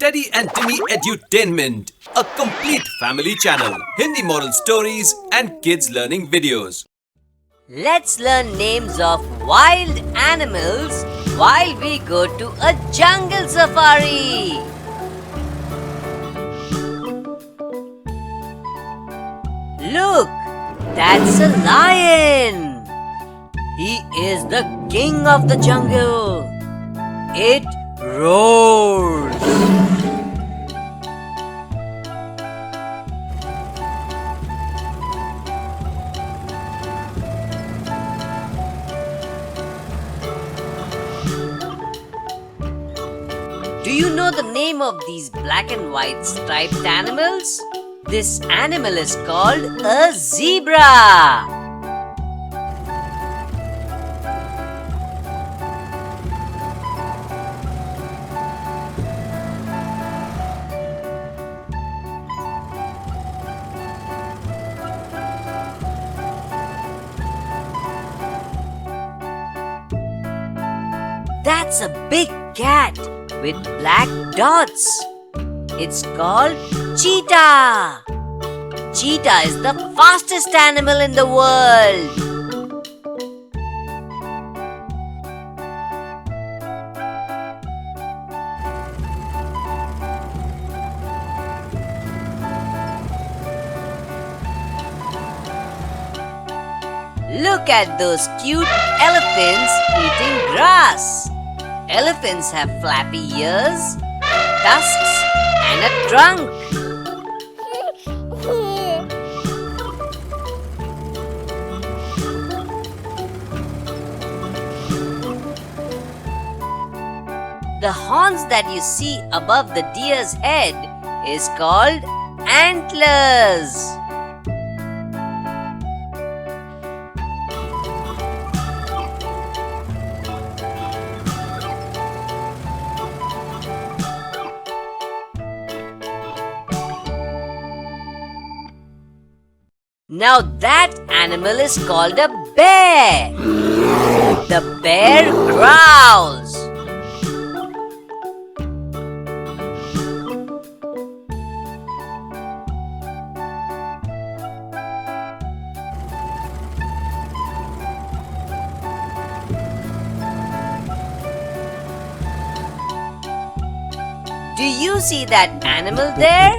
Teddy and Timmy Edutainment, a complete family channel. Hindi moral stories and kids learning videos. Let's learn names of wild animals while we go to a jungle safari. Look, that's a lion. He is the king of the jungle. It roars. Do you know the name of these black and white striped animals? This animal is called a zebra. That's a big cat with black dots. It's called cheetah. Cheetah is the fastest animal in the world. Look at those cute elephants eating grass. Elephants have flappy ears, tusks, and a trunk. The horns that you see above the deer's head is called antlers. Now that animal is called a bear. The bear growls. Do you see that animal there?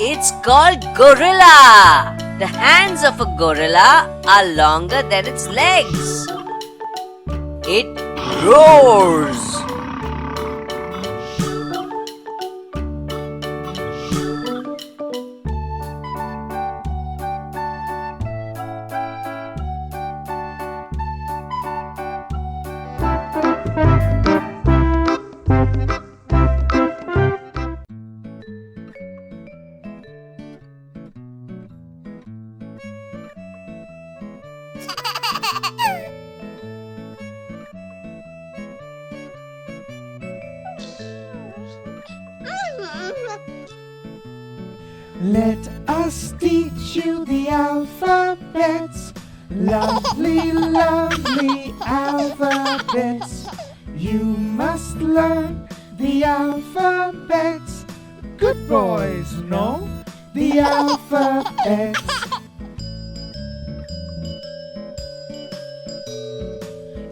It's called gorilla. The hands of a gorilla are longer than its legs. It roars. Let us teach you the alphabets. Lovely, lovely alphabets. You must learn the alphabets. Good boys know the alphabets.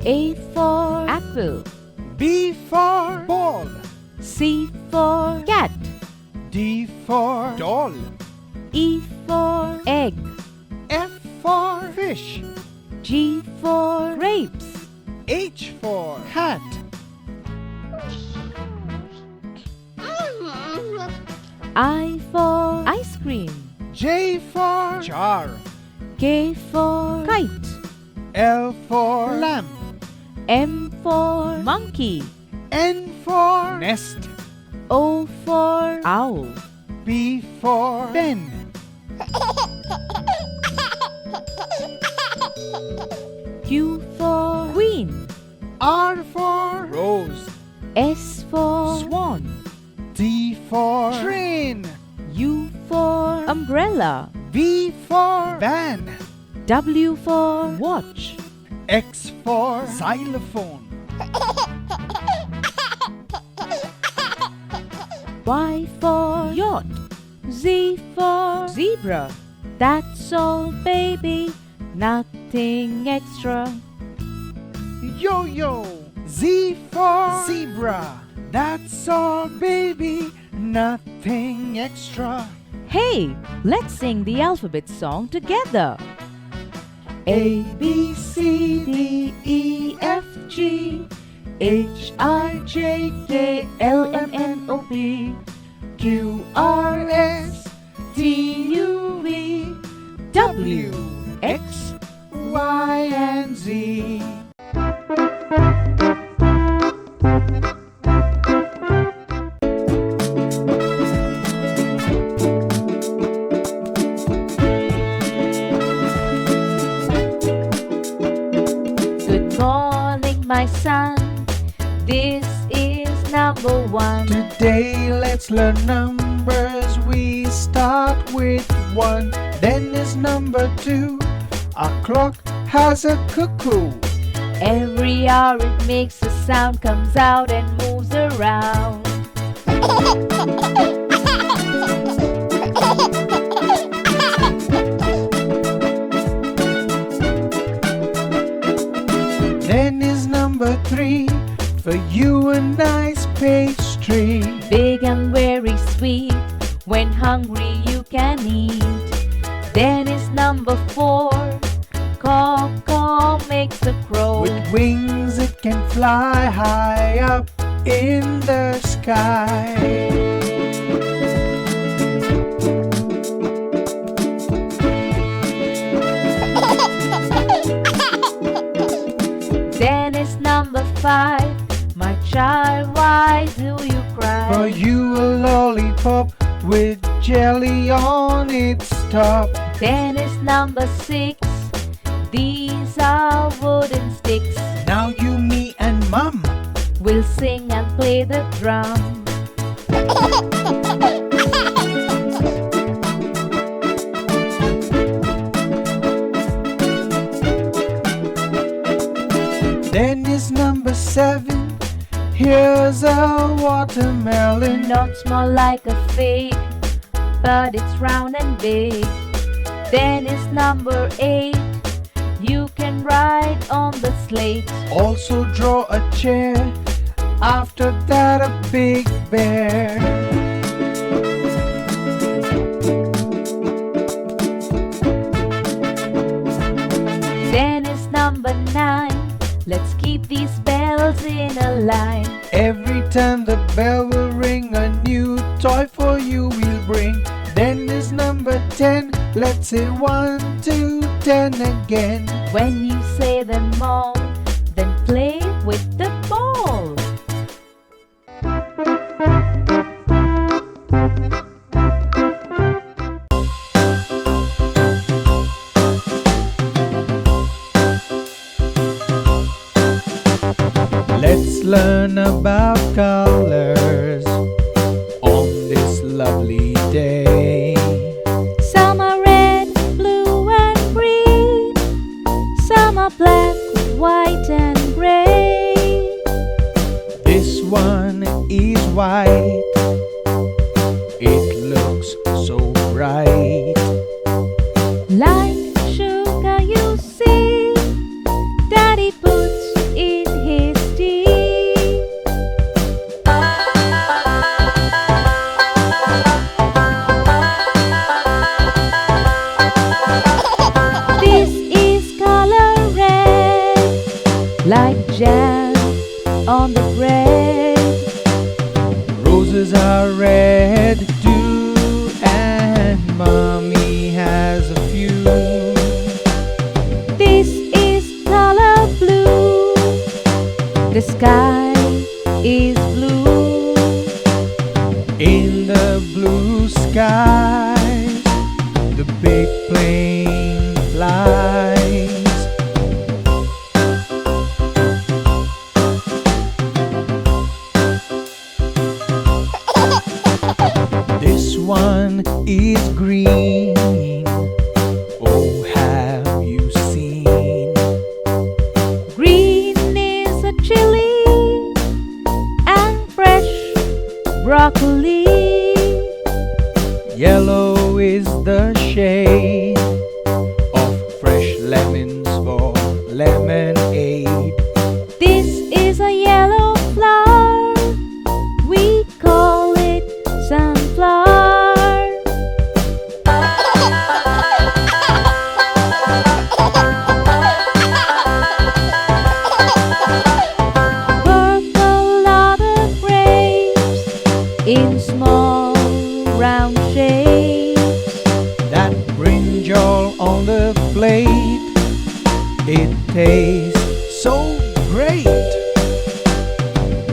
A for apple, B for ball, C for cat, D for doll, E for egg, F for fish, G for grapes, H for hat, I for ice cream, J for jar, K for kite, L for lamp, M for monkey, N for nest, O for owl, B for pen, Q for queen, R for rose, S for swan, T for train, U for umbrella, V for van, W for watch, X for xylophone, Y for yacht. Z for zebra. That's all, baby, nothing extra. Yo-yo. Z for zebra. That's all, baby, nothing extra. Hey, let's sing the alphabet song together. A, B, C, D, E, F, G, H, I, J, K, L, M, N, O, P, Q, R, S, T, U, V, W, X, Y, and Z. Good morning, my son. This is number 1. Today let's learn numbers. We start with 1. Then is number 2. Our clock has a cuckoo. Every hour it makes a sound, comes out and moves around. Then is number 3. For you a nice pastry. Big and very sweet, when hungry you can eat. Then is number 4. Caw, caw makes the crow. With wings it can fly high up in the sky. Then is number 5. My child, why do you cry? For you a lollipop with jelly on its top. Then is number 6. These are wooden sticks. Now you, me and Mum. We'll sing and play the drum. Then is number 7. Here's a watermelon. Not small like a fig, but it's round and big. Then is number 8. You can ride on the slate. Also draw a chair. After that a big bear. Then is number 9. Let's keep these bells in a line. Every time the bell will ring, a new toy for you we'll bring. Then is number 10. Let's say 1, 2, 10 again. When you say them all, then play with the ball. Let's learn about colors on this lovely day. Some are red, blue and green. Some are black, white and gray. This one is white. It looks so bright. Like sugar you see, Daddy puts in his tea. This is color red, like jam on the bread. Roses are red too, and Mommy has a few. This is color blue. The sky is blue. In the blue skies, the big plane flies. This one is green. Oh, have you seen? Green is a chili and fresh broccoli. Yellow is the shade of fresh lemons for lemonade. This is a yellow flower, we call it sunflower. Purple are the grapes in small round shapes. That brinjal on the plate, it tastes so great.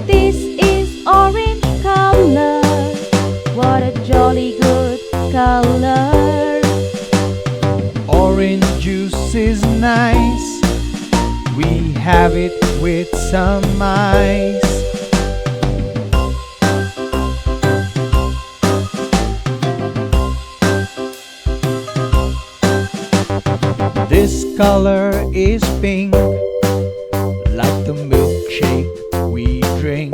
This is orange color, what a jolly good color. Orange juice is nice, we have it with some ice. This color is pink, like the milkshake we drink.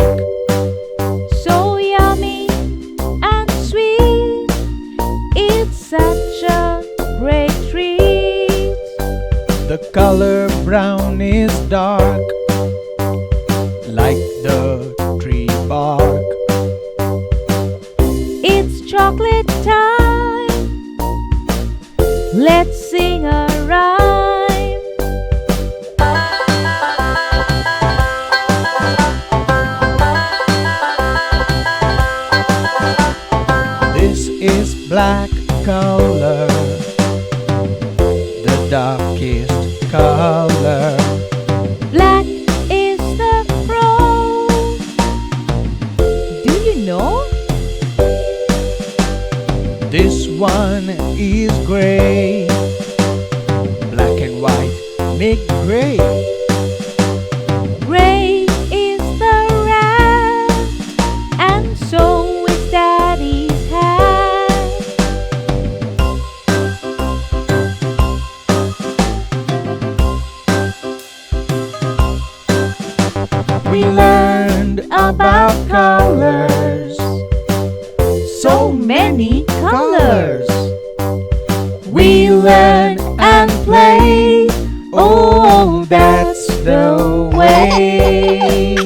So yummy and sweet, it's such a great treat. The color brown is dark, like the tree bark. It's chocolate time, let's sing a rhyme. This is black color, the darkest color. Black is the crow. Do you know? This one is gray, black and white make gray. Gray is the rat, and so is Daddy's hat. We learned about colors, So many colors. We learn and play, oh, that's the way.